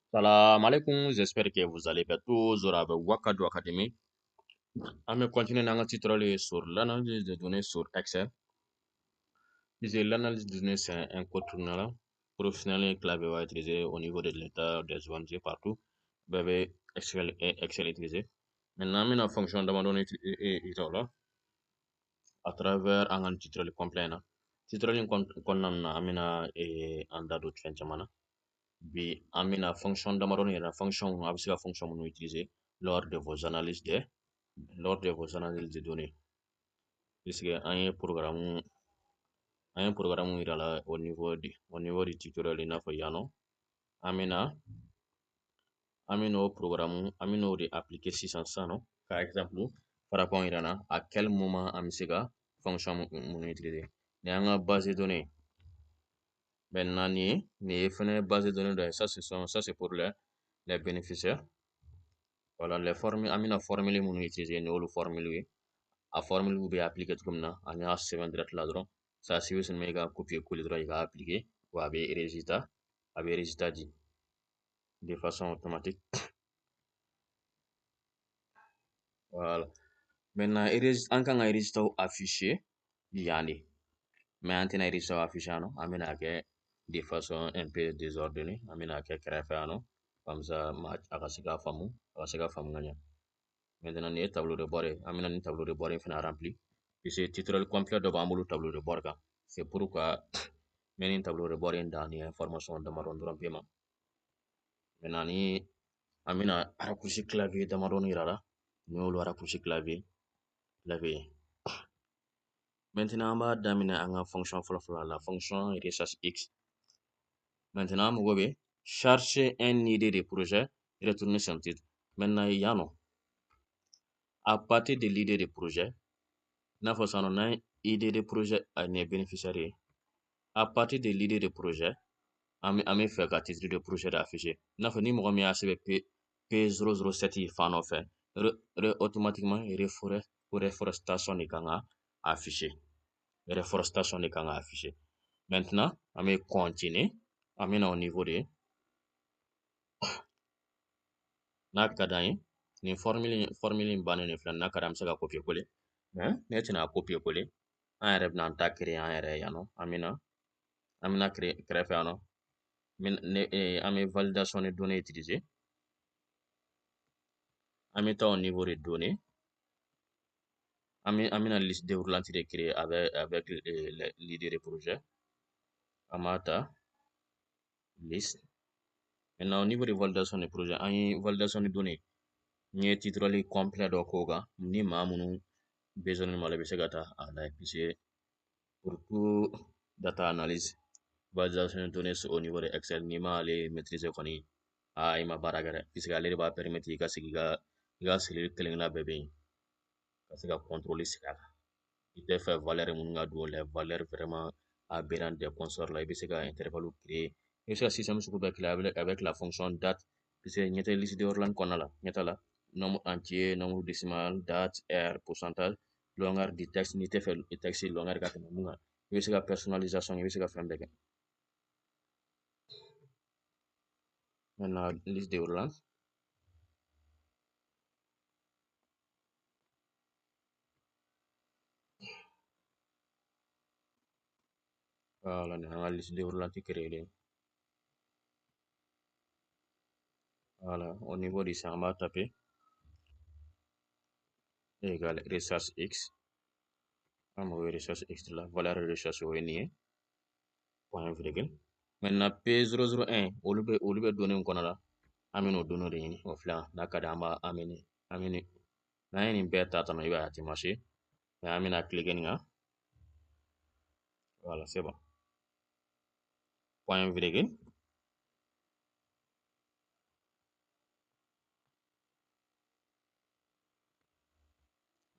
Salam alaikum, j'espère que vous allez bien toujours avec Wakadu Academy. On va continuer notre tutoriel sur l'analyse de données sur Excel. L'analyse de données, c'est un code tournant professionnel que va utiliser au niveau de l'état des ONG partout. Vous avez Excel utilisé. Maintenant, on a une fonction de données là à travers un tutoriel complet. Tutoriel qu'on a en date de fin de semaine. Bi amina fonction damaroni la fonction absika fonction nous utiliser lors de vos analyses de données puisque un programme ira là au niveau du tutoriel ina fo yano amina amino programme amino de appliquer 600 non par exemple par rapport irana à quel moment amsika fonction nous utiliser ni anga base de données maintenant ni fene base de données de ça c'est pour les bénéficiaires. Voilà, les formules, amina formule mun utiliser ni olu formule a formule be appliquer comme na anya 7 direct là dron ça si vous mega copier coller droit il va appliquer ou avec résultat dit de façon automatique. Voilà, maintenant en quand un résultat affiché yani mais antena résultat affiché non amina que de façon un peu désordonnée amina que créer non comme ça match akasika famu nganya. Maintenant, ni tableau de bord, amina ni tableau de bord fina rempli. Puis c'est tutoriel complet de bambou tableau de bord. C'est pourquoi meni tableau de bord dans ni information de maron dron paiement. Maintenant ni amina raccourci clavier de maron irara. Ni olo raccourci clavier. Maintenant, on va daminer en fonction la fonction recherche x. Maintenant, on va chercher une idée de projet et retourner son titre. Maintenant, il y a non. À partir de l'idée de projet, na façon na idée de projet à ne bénéficiaire à partir de l'idée de projet ami fait ka titre de projet affiché na fa ni mo mi asbe p007 fan en fait automatiquement reforestation ni kanga affiché reforestation ni kanga affiché maintenant ami continuer ami na au niveau de na kadai ni formule bane ni flan na kadam sa copier coller hein ne tina copier coller un rêve nan ta créer un rêve yano amina créer fait non ami validation des données utilisées ami ta au niveau des données amina liste déroulante de créer avec l'idée de projet amata liste maintenant au niveau de validation des projets ani validation des données ni titre complet do koga ni mamunu besoin de malabe segata ala puisque pour tout data analyse validation des données au niveau de Excel ni ma aller maîtriser koni ima baragare puisque aller va permettre ka siga ga sili kelen na bebe ka se ka contrôler sika il te fait valeur mun ga do les valeurs vraiment aberrantes des consorts là il se ka intervalle créer et ça système su ba créer avec la fonction date puisque ñete liste de orlan konala ñeta la nombre entier nombre décimal date heure pourcentage longueur du texte ni te fait le texte longueur ka mun ga il se ka personnalisation il se ka faire maintenant liste de orlan voilà na liste de orlan qui créer voilà au niveau du ça on va taper égal recherche x am recherche x là valeur recherche o ni point virgule maintenant p001 olu be données kɔnɔ la an bɛna o données de ɲini o filɛ n'a ka di an b'a amini n'an ye nin bɛɛ ta tan i b'a ye a ti marché mais an bɛna cliquer nin kan voilà c'est bon point virgule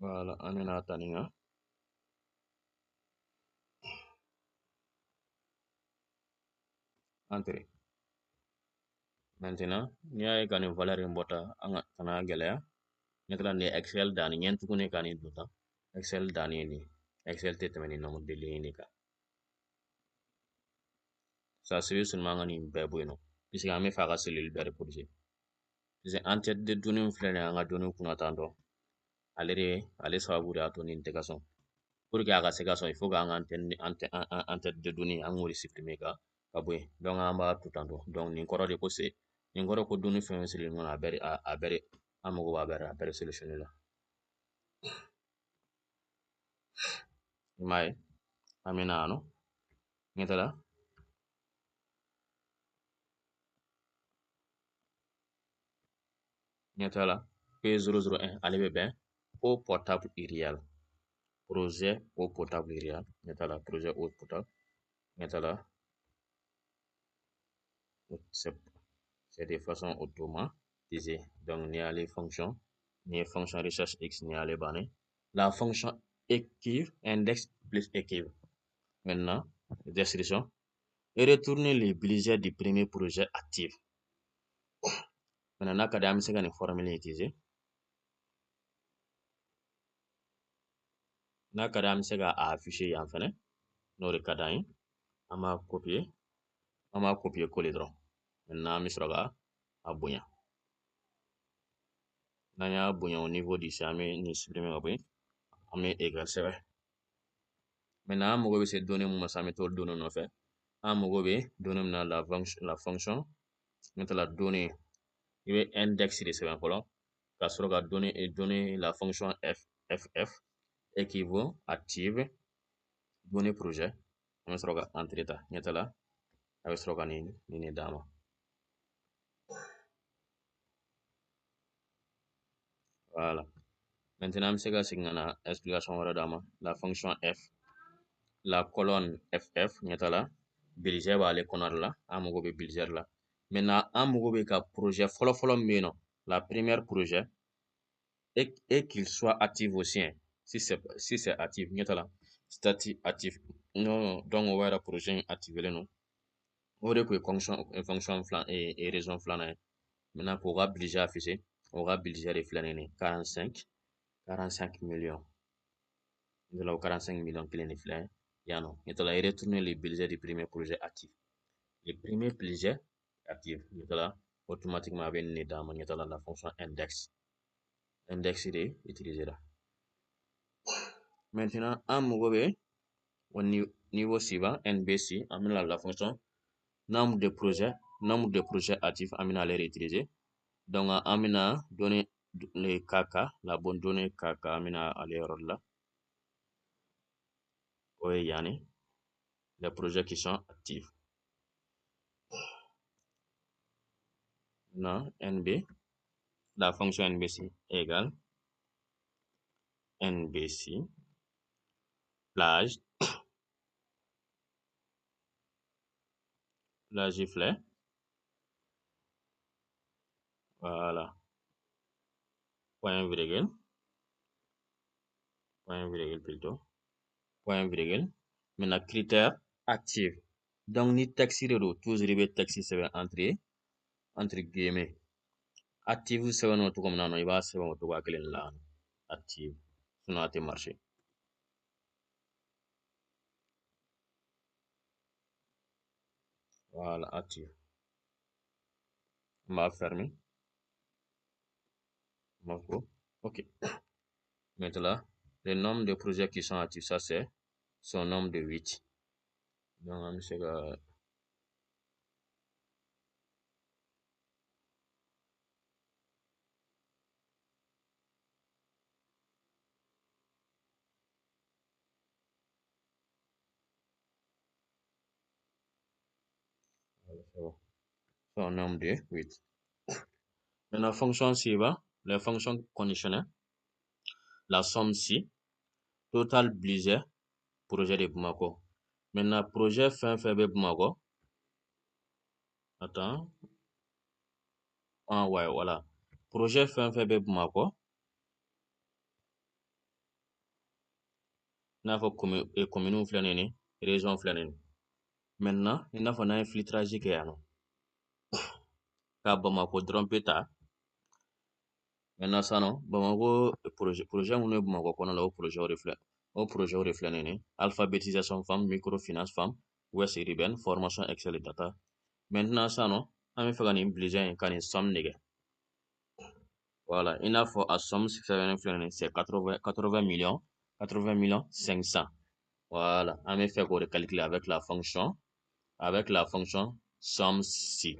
voilà an bɛna ta nin kan entrée maintenant n'i y'a ye ka nin valeur in bɔta an kana gɛlɛya ne taara nin excel da nin ɲɛ tuguni ka nin don tan excel da nin nin excel tɛ tɛmɛ nin nombre de ligne kan ça suffit seulement an ka nin bɛɛ bɔ yen nɔ puisque an bɛ fɛ a ka cellule bɛɛ reproduire. Puisque en tête de données min filɛ nin ye an ka données kunna tan tɔ ale sababu de y'a to nin tɛ ka sɔn. Pour que a ka se ka sɔn il faut que an ka en tête de données an k'o de supprimer ka bɔ yen. Donc an b'a to tan tɔ. Donc nin kɔrɔ de ko nin kɔrɔ ko données fɛn fɛn siri ɲɔgɔn na a bɛɛ de an mago b'a bɛɛ de la, a bɛɛ de sélectionner la. I m'a ye an bɛ na yan nɔ ɲɛ tɛ la ɲɛ tɛ la P001 ale bɛ bɛn eau potable irréel. Projet eau potable irréel ɲɛ tɛ la projet eau potable ɲɛ tɛ la c'est de façon automatisée. Donc n'i y'ale fonction n'i ye fonction recherche x n'i y'ale bannen la fonction équive index plus équive. Maintenant description et retourner les budgets du premier projet actif. Maintenant n'a ka di an bɛ se ka nin formule utiliser. N'a ka di an bɛ se ka a afficher yan fɛnɛ n'o de ka d'an ye an b'a copier coller dɔrɔn. Maintenant an bɛ sɔrɔ ka a bonya. N'an y'a bonya au niveau d'ici an bɛ nin supprimer ka bɔ yen an bɛ égal sɛbɛn. Maintenant an mago bɛ se données mun ma sisan an bɛ t'o données nɔfɛ. An mago bɛ données min na la fonction maintenant données i bɛ index de sɛbɛn fɔlɔ ka sɔrɔ ka donner la fonction ff équivaut active données projet an bɛ sɔrɔ ka entrée ta ɲɛ tɛ la a bɛ sɔrɔ ka nin de d'a ma. Voilà. Maintenant an bɛ se ka segin ka na explication wɛrɛ d'a ma la fonction f la colonne ff ɲɛ tɛ la budget b'ale kɔnɔ de la an mago bɛ budget la. Maintenant an mago bɛ ka projet fɔlɔ min bɛ yen nɔ la première projet et qu'il soit actif aussi hein. Si c'est actif ɲɛ tɛ la statut actif non donc o b'a yira projet in activé non o de kun ye fonction raison filanan ye. Maintenant k'o ka budget afficher o ka budget de filɛ nin ye 45 millions de la o 45 millions kelen de filɛ yan nɔ ɲɛ tɛ la et retourner les budgets du premier projet actif. Le premier budget actif ɲɛ tɛ la automatiquement a bɛ nin de d'a ma ɲɛ tɛ la la fonction index de utiliser la. Maintenant an mago bɛ au niveau suivant NBC an bɛna la fonction nombre de projets actifs an bɛna ale utiliser. Donc an bɛna donner les KK la bonne donnée KK an bɛna ale yɔrɔ de la o ye yanni les projets qui sont actifs. Non NB la fonction NBC égale NBC plage giflet voilà point virgule plutôt point virgule maintenant critère actif. Donc ni texte de do toujours i bɛ texte sɛbɛn entre guillemets active sɛbɛn o cogo min na i b'a sɛbɛn o cogoya kelen de la active sinon a tɛ marcher. Voilà active on va fermer ok. Maintenant le nombre de projets qui sont actifs ça c'est son nombre de 8. Donc an bɛ se ka son nombre de 8. Maintenant fonction suivante les fonctions conditionnelles la somme si total budget projet de Bamako. Maintenant projet fɛn fɛn bɛ Bamako attends ouais voilà projet fɛn fɛn bɛ Bamako n'a fɔ commune filɛ nin ye région filɛ nin ye. Maintenant i n'a fɔ n'an ye filtrage kɛ yan nɔ ka Bamako dɔrɔn pe ta. Maintenant sisan nɔ Bamako projet minnu bɛ Bamako kɔnɔ la o projet de filɛ nin ye alphabétisation femme microfinance femme ouest urbaine formation excel data. Maintenant sisan nɔ an bɛ fɛ ka nin bilisɛ in ka nin somme de kɛ. Voilà, i n'a fɔ a somme sɛbɛnnen filɛ nin c'est 80 millions 500. Voilà, an bɛ fɛ k'o de calculer avec la fonction somme si.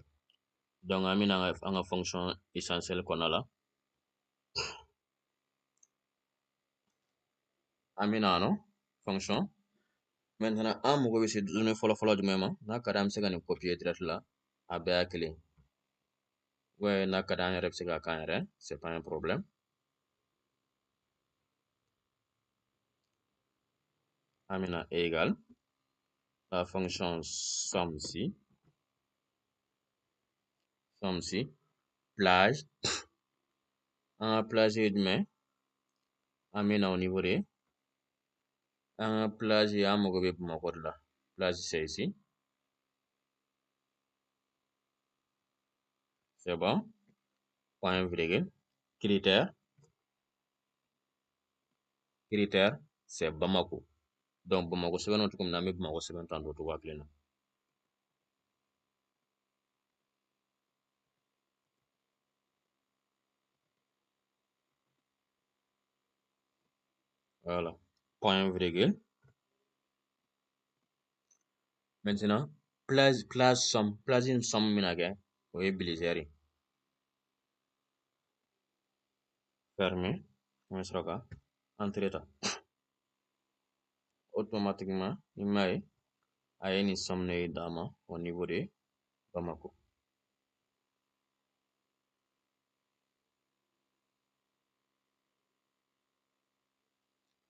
Donc an bɛna an ka fonction essentielle kɔnɔna la. An bɛna nɔ fonction. Maintenant an mago bɛ se donnée fɔlɔ jumɛn ma? N'a ka d'an bɛ se ka nin copier direct la, a bɛɛ y'a kelen. Ouais, n'a ka d'an yɛrɛ bɛ se k'a k'an yɛrɛ, c'est pas un problème. An bɛna égale la fonction somme si plage. An ka plage ye jumɛn? An bɛna au niveau de an ka plage an mago bɛ Bamakɔ de la. Plage c'est ici. C'est bon. Point virgule. Critère c'est Bamako. Donc Bamako sɛbɛnna cogo min na an bɛ Bamako sɛbɛn tan o cogoya kelen na. Voilà. Point virgule. Maintenant plage in somme bɛna kɛ o ye bilisɛri. Fermé. An bɛ sɔrɔ ka entrer ta. Automatiquement i m'a ye a ye nin somme de d'a ma au niveau de Bamako.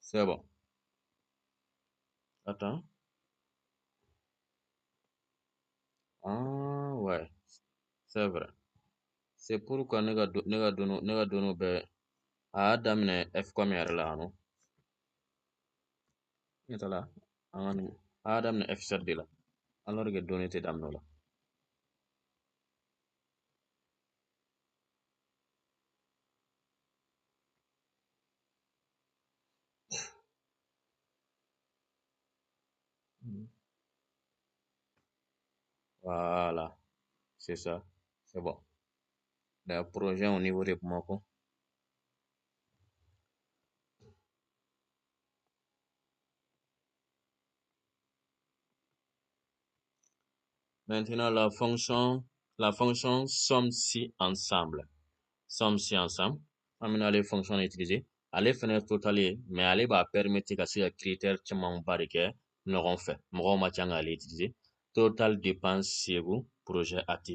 C'est bon. Attends. Ah ouais, c'est vrai. C'est pourquoi ne ka données bɛɛ a y'a daminɛ F-com yɛrɛ la yan nɔ. Ne taala an ka nin a y'a daminɛ F7 de la alors que données tɛ daminɛ o la. Voilà, c'est ça, c'est bon. Le projet au niveau de Bamako. Maintenant la fonction somme si ensemble. Somme si ensemble. An bɛna ale fonction utiliser. Ale fɛnɛ ye total ye, mais ale b'a permettre ka se ka critère camanba de kɛ ɲɔgɔn fɛ. Mɔgɔw ma ca k'ale utiliser. Total dépense Segu projet actif.